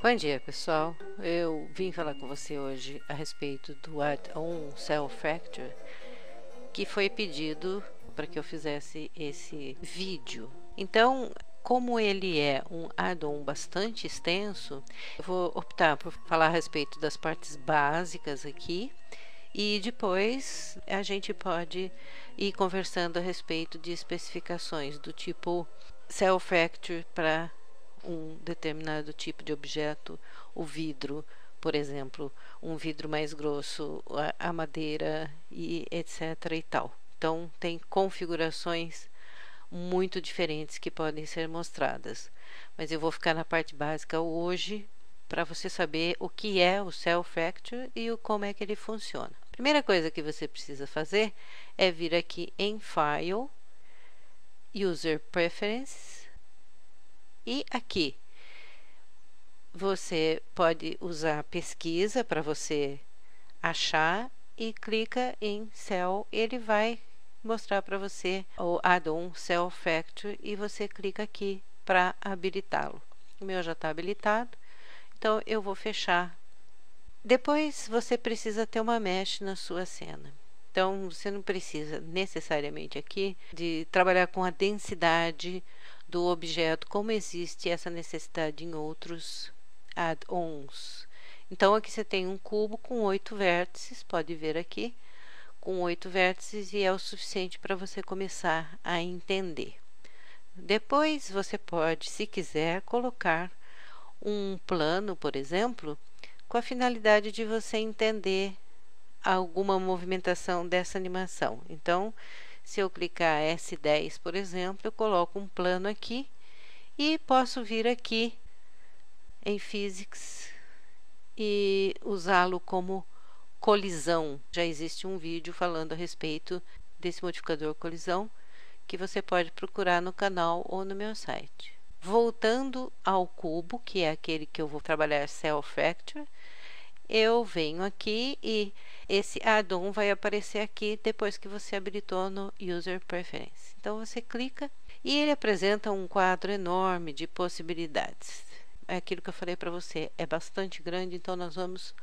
Bom dia, pessoal. Eu vim falar com você hoje a respeito do Add-on Cell Fracture, que foi pedido para que eu fizesse esse vídeo. Então, como ele é um add-on bastante extenso, eu vou optar por falar a respeito das partes básicas aqui e depois a gente pode ir conversando a respeito de especificações do tipo Cell Fracture para um determinado tipo de objeto, o vidro, por exemplo, um vidro mais grosso, a madeira e etc e tal. Então, tem configurações muito diferentes que podem ser mostradas. Mas eu vou ficar na parte básica hoje para você saber o que é o Cell Fracture e como é que ele funciona. A primeira coisa que você precisa fazer é vir aqui em File, User Preferences, e aqui você pode usar pesquisa para você achar e clica em Cell, ele vai mostrar para você o add-on Cell Fracture e você clica aqui para habilitá-lo. O meu já está habilitado, então eu vou fechar. Depois você precisa ter uma mesh na sua cena. Então você não precisa necessariamente aqui de trabalhar com a densidade do objeto, como existe essa necessidade em outros add-ons. Então aqui você tem um cubo com 8 vértices, pode ver aqui, com 8 vértices, e é o suficiente para você começar a entender. Depois você pode, se quiser, colocar um plano, por exemplo, com a finalidade de você entender alguma movimentação dessa animação. Então, se eu clicar S10, por exemplo, eu coloco um plano aqui e posso vir aqui em Physics e usá-lo como colisão. Já existe um vídeo falando a respeito desse modificador colisão que você pode procurar no canal ou no meu site. Voltando ao cubo, que é aquele que eu vou trabalhar Cell Fracture, eu venho aqui e esse add-on vai aparecer aqui depois que você habilitou no User Preference. Então você clica e ele apresenta um quadro enorme de possibilidades. É aquilo que eu falei para você, é bastante grande, então nós vamos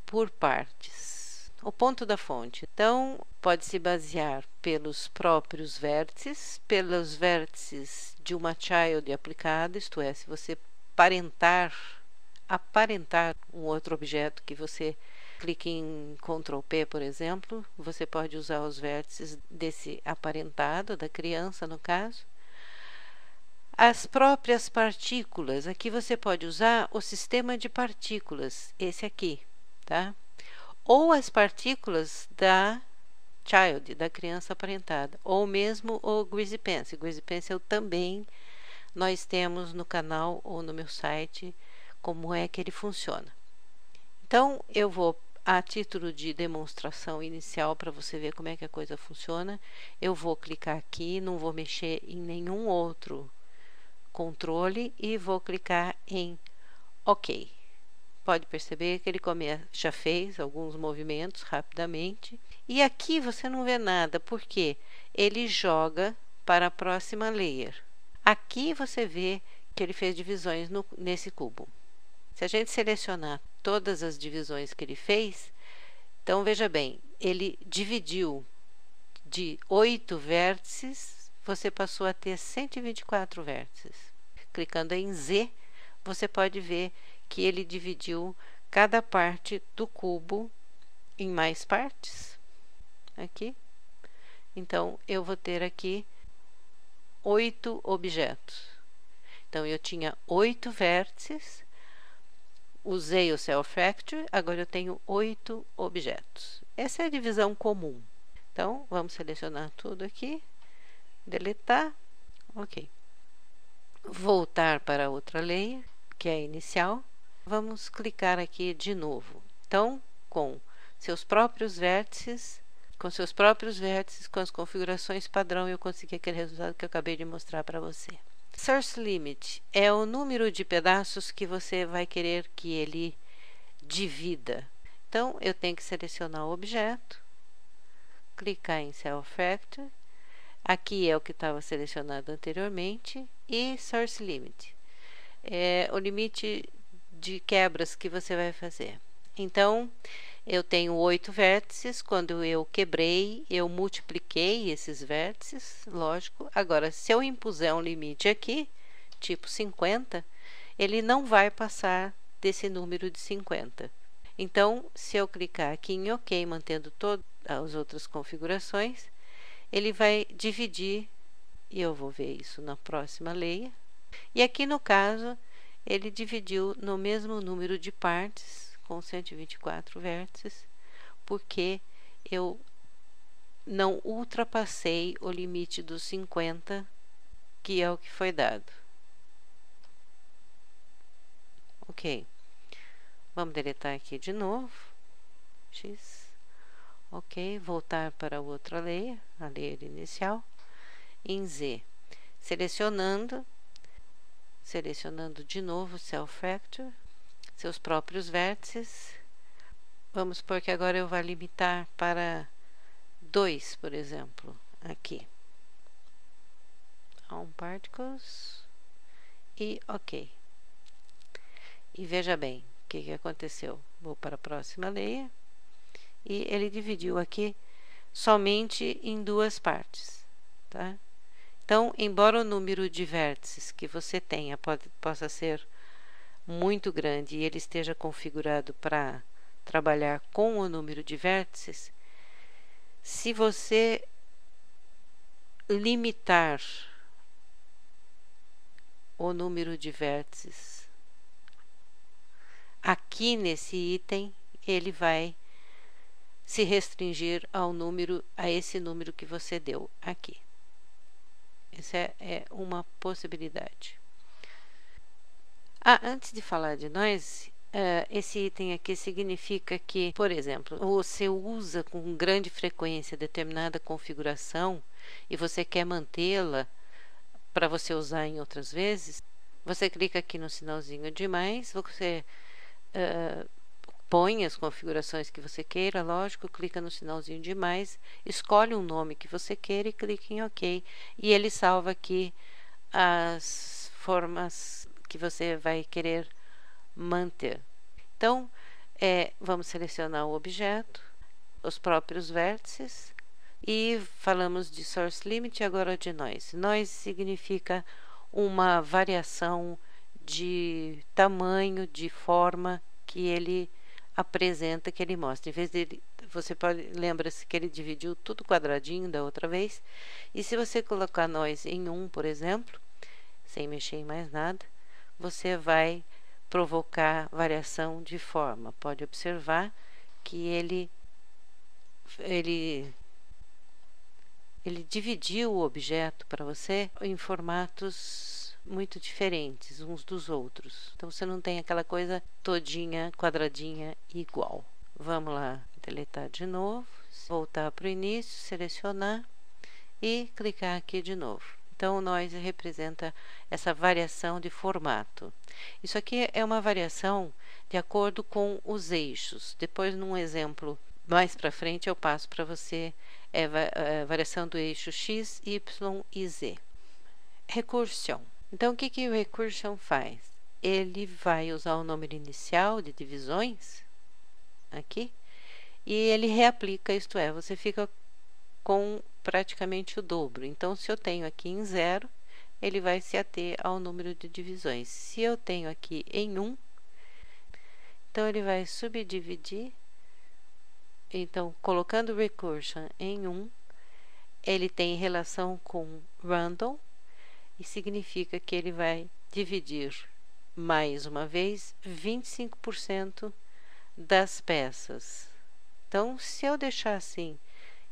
por partes. O ponto da fonte, então, pode se basear pelos próprios vértices, pelos vértices de uma child aplicada, isto é, se você aparentar um outro objeto que você clique em Ctrl P, por exemplo, você pode usar os vértices desse aparentado, da criança no caso. As próprias partículas, aqui você pode usar o sistema de partículas, esse aqui, tá? Ou as partículas da child, da criança aparentada, ou mesmo o Greasy Pencil. Greasy Pencil também nós temos no canal ou no meu site como é que ele funciona. Então, eu vou, a título de demonstração inicial, para você ver como é que a coisa funciona, eu vou clicar aqui, não vou mexer em nenhum outro controle e vou clicar em OK. Pode perceber que ele já fez alguns movimentos rapidamente. E aqui você não vê nada, porque ele joga para a próxima layer. Aqui você vê que ele fez divisões nesse cubo. Se a gente selecionar todas as divisões que ele fez, então veja bem, ele dividiu de 8 vértices, você passou a ter 124 vértices. Clicando em Z, você pode ver que ele dividiu cada parte do cubo em mais partes. Aqui. Então, eu vou ter aqui 8 objetos. Então, eu tinha 8 vértices, usei o Cell Fracture, agora eu tenho 8 objetos. Essa é a divisão comum. Então, vamos selecionar tudo aqui, deletar, ok. Voltar para outra layer, que é a inicial. Vamos clicar aqui de novo. Então, com seus próprios vértices, com as configurações padrão, eu consegui aquele resultado que eu acabei de mostrar para você. Source Limit é o número de pedaços que você vai querer que ele divida. Então, eu tenho que selecionar o objeto, clicar em Cell Fracture, aqui é o que estava selecionado anteriormente, e Source Limit. É o limite de quebras que você vai fazer. Então, eu tenho 8 vértices. Quando eu quebrei, eu multipliquei esses vértices, lógico. Agora, se eu impuser um limite aqui, tipo 50, ele não vai passar desse número de 50. Então, se eu clicar aqui em OK, mantendo todas as outras configurações, ele vai dividir, e eu vou ver isso na próxima leia. E aqui no caso, ele dividiu no mesmo número de partes, com 124 vértices, porque eu não ultrapassei o limite dos 50, que é o que foi dado. Ok. Vamos deletar aqui de novo. X. Ok. Voltar para a outra leia, a leia inicial. Em Z, selecionando de novo Cell Factor, seus próprios vértices. Vamos supor que agora eu vá limitar para 2, por exemplo, aqui. On Particles e OK. E veja bem o que aconteceu. Vou para a próxima leia e ele dividiu aqui somente em 2 partes, tá? Então, embora o número de vértices que você tenha possa ser muito grande e ele esteja configurado para trabalhar com o número de vértices, se você limitar o número de vértices aqui nesse item, ele vai se restringir a esse número que você deu aqui. Essa é uma possibilidade. Antes de falar de noise, esse item aqui significa que, por exemplo, você usa com grande frequência determinada configuração e você quer mantê-la para você usar em outras vezes. Você clica aqui no sinalzinho de mais, você põe as configurações que você queira, lógico, clica no sinalzinho de mais, escolhe um nome que você queira e clica em OK. E ele salva aqui as formas que você vai querer manter. Então, vamos selecionar o objeto, os próprios vértices, e falamos de Source Limit, agora de Noise. Noise significa uma variação de tamanho, de forma que ele apresenta, que ele mostra. Em vez dele, você lembra-se que ele dividiu tudo quadradinho da outra vez, e se você colocar Noise em 1, por exemplo, sem mexer em mais nada, você vai provocar variação de forma. Pode observar que ele dividiu o objeto para você em formatos muito diferentes uns dos outros. Então, você não tem aquela coisa todinha, quadradinha, igual. Vamos lá, deletar de novo, voltar para o início, selecionar e clicar aqui de novo. Então, o noise representa essa variação de formato. Isso aqui é uma variação de acordo com os eixos. Depois, num exemplo mais para frente, eu passo para você variação do eixo X, Y e Z. Recursion. Então, o que o recursion faz? Ele vai usar o número inicial de divisões, aqui, e ele reaplica, isto é, você fica com praticamente o dobro. Então, se eu tenho aqui em 0, ele vai se ater ao número de divisões. Se eu tenho aqui em 1, então ele vai subdividir. Então, colocando recursion em 1, ele tem relação com random, e significa que ele vai dividir, mais uma vez, 25% das peças. Então, se eu deixar assim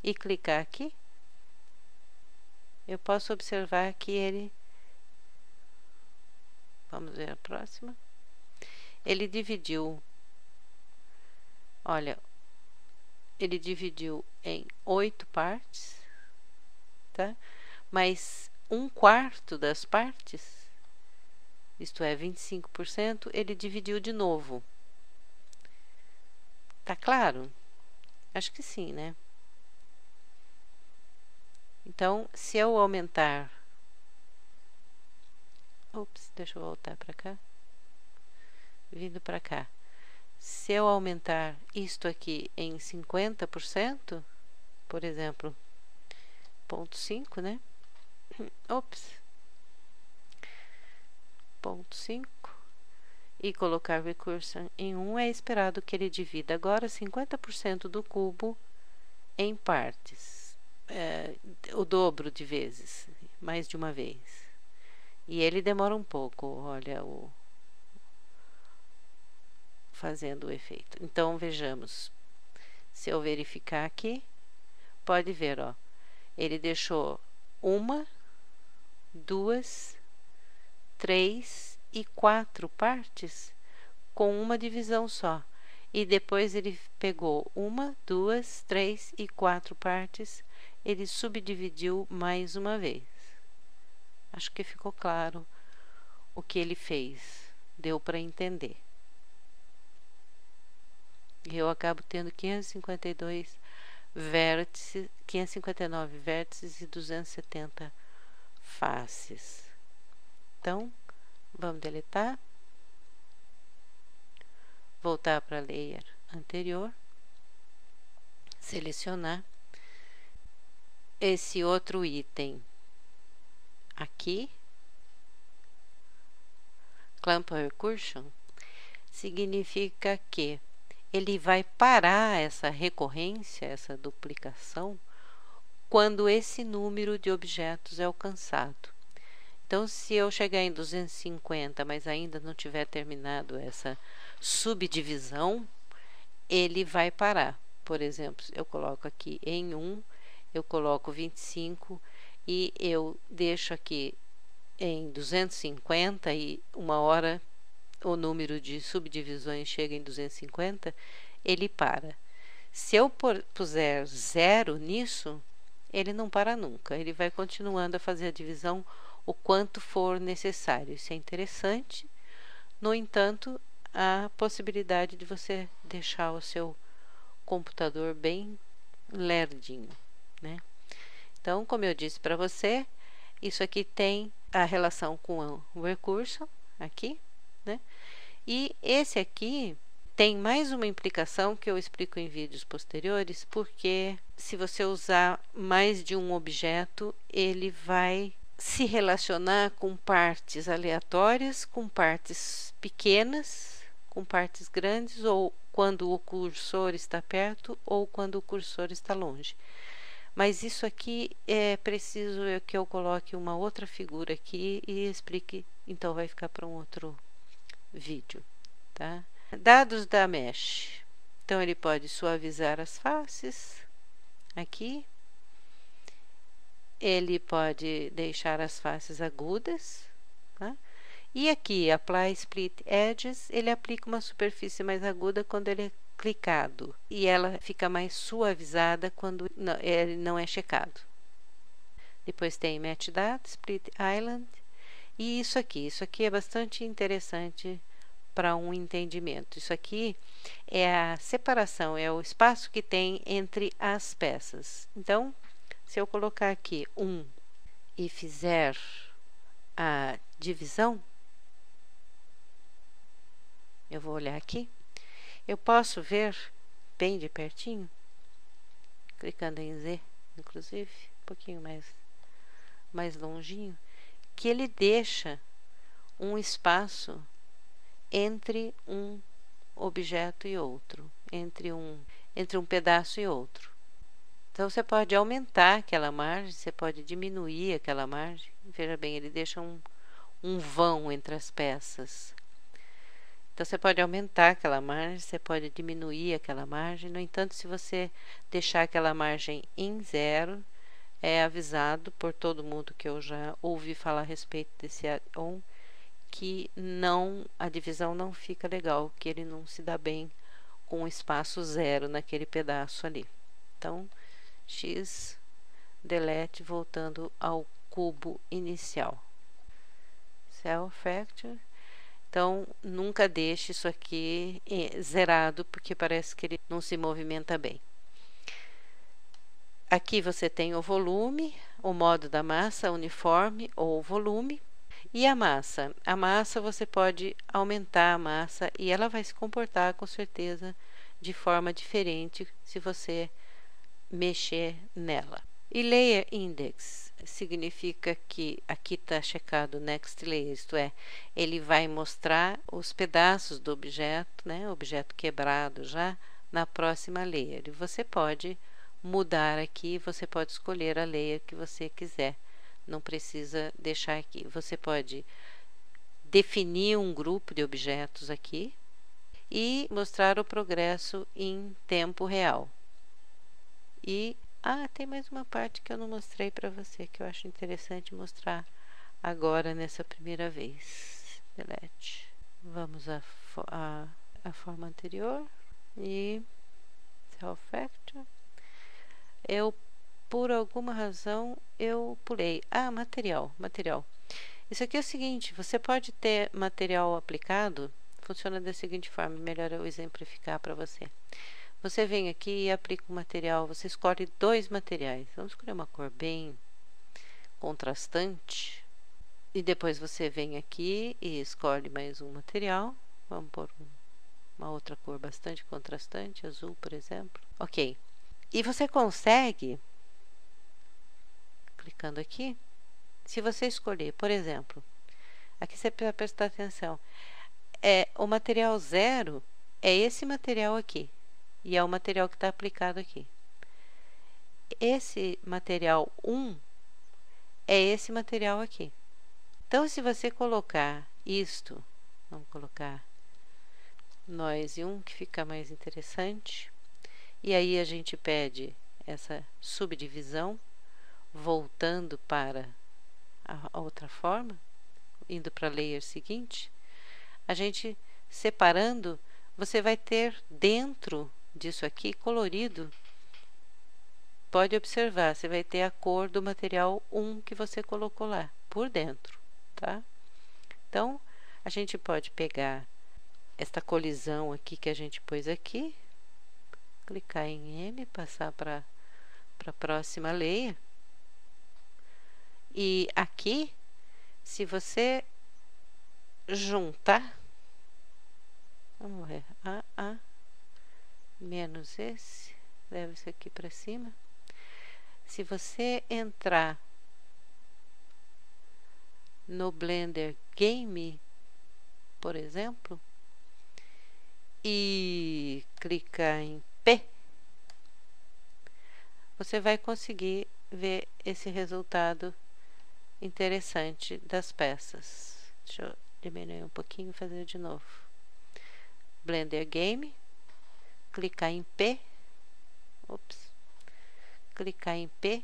e clicar aqui, eu posso observar que ele... Vamos ver a próxima. Ele dividiu... Olha, ele dividiu em 8 partes, tá? Mas 1/4 das partes, isto é, 25%, ele dividiu de novo. Tá claro? Acho que sim, né? Então, se eu aumentar... Ops, deixa eu voltar para cá. vindo para cá. Se eu aumentar isto aqui em 50%, por exemplo, 0,5, né? Ops. 0,5 e colocar recursion em 1, é esperado que ele divida agora 50% do cubo em partes, o dobro de vezes, mais de uma vez. E ele demora um pouco, olha, fazendo o efeito. Então, vejamos. Se eu verificar aqui, pode ver, ó, ele deixou 1, 2, 3 e 4 partes com uma divisão só. E depois ele pegou 1, 2, 3 e 4 partes, ele subdividiu mais uma vez. Acho que ficou claro o que ele fez, deu para entender. Eu acabo tendo 552 vértices, 559 vértices e 270 faces. Então, vamos deletar. Voltar para a layer anterior. Selecionar esse outro item aqui. Clamp Recursion significa que ele vai parar essa recorrência, essa duplicação, quando esse número de objetos é alcançado. Então, se eu chegar em 250, mas ainda não tiver terminado essa subdivisão, ele vai parar. Por exemplo, eu coloco aqui em 1, eu coloco 25 e eu deixo aqui em 250 e uma hora o número de subdivisões chega em 250, ele para. Se eu puser 0 nisso, ele não para nunca. Ele vai continuando a fazer a divisão o quanto for necessário. Isso é interessante. No entanto, há a possibilidade de você deixar o seu computador bem lerdinho, né? Então, como eu disse para você, isso aqui tem a relação com o recurso, aqui, né? E esse aqui tem mais uma implicação que eu explico em vídeos posteriores, porque se você usar mais de um objeto, ele vai se relacionar com partes aleatórias, com partes pequenas, com partes grandes, ou quando o cursor está perto ou quando o cursor está longe. Mas isso aqui é preciso que eu coloque uma outra figura aqui e explique, então vai ficar para um outro vídeo, tá? Dados da mesh. Então, ele pode suavizar as faces, aqui. Ele pode deixar as faces agudas, tá? E aqui, Apply Split Edges, ele aplica uma superfície mais aguda quando ele é clicado. E ela fica mais suavizada quando ele não é checado. Depois tem Match Data, Split Island. E isso aqui é bastante interessante para um entendimento. Isso aqui é a separação, é o espaço que tem entre as peças. Então, se eu colocar aqui 1 e fizer a divisão, eu vou olhar aqui, eu posso ver bem de pertinho, clicando em Z, inclusive, um pouquinho mais longinho, que ele deixa um espaço entre um objeto e outro, entre um pedaço e outro. Então, você pode aumentar aquela margem, você pode diminuir aquela margem. Veja bem, ele deixa um vão entre as peças. Então, você pode aumentar aquela margem, você pode diminuir aquela margem. No entanto, se você deixar aquela margem em 0, é avisado por todo mundo que eu já ouvi falar a respeito desse add-on, que a divisão não fica legal, que ele não se dá bem com o espaço 0 naquele pedaço ali. Então, X, delete, voltando ao cubo inicial. Cell Factor. Então, nunca deixe isso aqui zerado, porque parece que ele não se movimenta bem. Aqui você tem o volume, o modo da massa, uniforme ou volume. E a massa? A massa você pode aumentar a massa e ela vai se comportar com certeza de forma diferente se você mexer nela. E Layer Index significa que aqui está checado o Next Layer, isto é, ele vai mostrar os pedaços do objeto, né, objeto quebrado já, na próxima layer. E você pode mudar aqui, você pode escolher a layer que você quiser, não precisa deixar aqui. Você pode definir um grupo de objetos aqui e mostrar o progresso em tempo real. E tem mais uma parte que eu não mostrei para você, que eu acho interessante mostrar agora nessa primeira vez. Delete. Vamos à forma anterior e Self Factor. Por alguma razão, eu pulei. Material. Isso aqui é o seguinte, você pode ter material aplicado, funciona da seguinte forma, melhor eu exemplificar para você. Você vem aqui e aplica um material, você escolhe 2 materiais. Vamos escolher uma cor bem contrastante. E depois você vem aqui e escolhe mais um material. Vamos pôr uma outra cor bastante contrastante, azul, por exemplo. Ok. E você consegue, clicando aqui, se você escolher, por exemplo, aqui você precisa prestar atenção, o material 0 é esse material aqui. E é o material que está aplicado aqui. Esse material 1 é esse material aqui. Então, se você colocar isto, vamos colocar Noise 1, que fica mais interessante. E aí a gente pede essa subdivisão, voltando para a outra forma, indo para a layer seguinte. A gente separando, você vai ter dentro disso aqui colorido, pode observar, você vai ter a cor do material 1 que você colocou lá, por dentro, tá? Então, a gente pode pegar esta colisão aqui que a gente pôs aqui, clicar em M, passar para a próxima layer, e aqui, se você juntar, vamos ver, menos esse, leva isso aqui para cima. Se você entrar no Blender Game, por exemplo, e clicar em P, você vai conseguir ver esse resultado interessante das peças. Deixa eu diminuir um pouquinho e fazer de novo. Blender Game, clicar em P, clicar em P,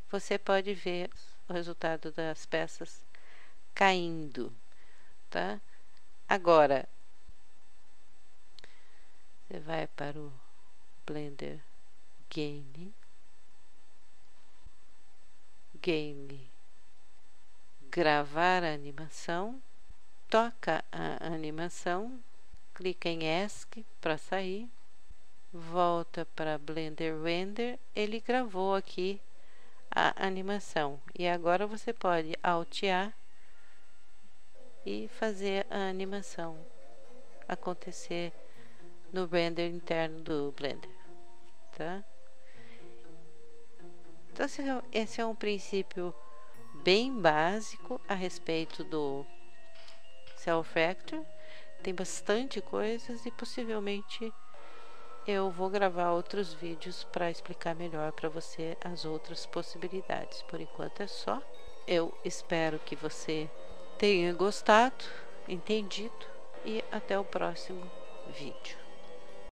você pode ver o resultado das peças caindo, tá? Agora, você vai para o Blender Game, gravar a animação, toca a animação, clica em ESC para sair, volta para Blender Render, ele gravou aqui a animação. E agora você pode altear e fazer a animação acontecer no render interno do Blender, tá? Então, esse é um princípio bem básico a respeito do Self Factor. Tem bastante coisas e possivelmente eu vou gravar outros vídeos para explicar melhor para você as outras possibilidades. Por enquanto é só. Eu espero que você tenha gostado, entendido, e até o próximo vídeo.